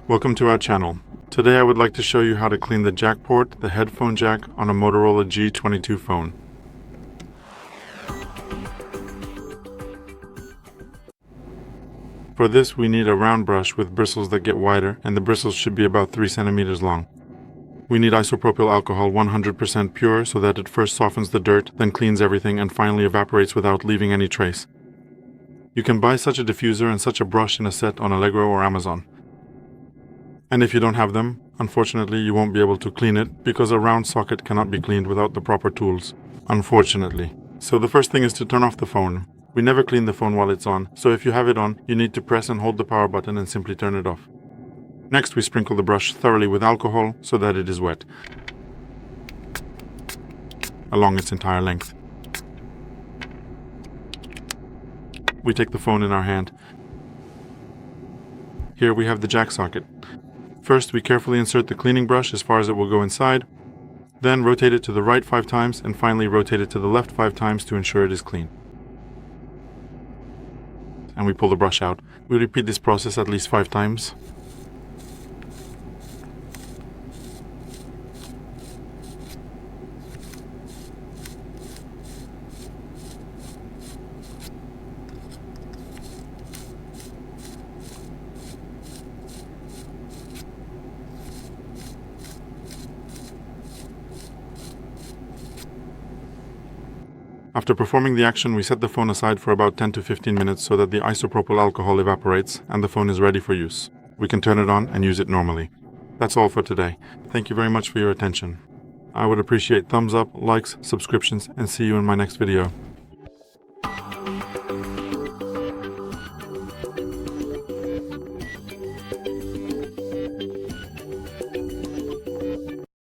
Welcome to our channel. Today I would like to show you how to clean the jack port, the headphone jack on a Motorola G22 phone. For this we need a round brush with bristles that get wider, and the bristles should be about 3 centimeters long. We need isopropyl alcohol 100% pure so that it first softens the dirt, then cleans everything and finally evaporates without leaving any trace. You can buy such a diffuser and such a brush in a set on Allegro or Amazon. And if you don't have them, unfortunately you won't be able to clean it because a round socket cannot be cleaned without the proper tools. Unfortunately. So the first thing is to turn off the phone. We never clean the phone while it's on, so if you have it on, you need to press and hold the power button and simply turn it off. Next we sprinkle the brush thoroughly with alcohol so that it is wet along its entire length. We take the phone in our hand. Here we have the jack socket. First, we carefully insert the cleaning brush as far as it will go inside, then rotate it to the right 5 times, and finally rotate it to the left 5 times to ensure it is clean. And we pull the brush out. We repeat this process at least 5 times. After performing the action, we set the phone aside for about 10 to 15 minutes so that the isopropyl alcohol evaporates and the phone is ready for use. We can turn it on and use it normally. That's all for today. Thank you very much for your attention. I would appreciate thumbs up, likes, subscriptions, and see you in my next video.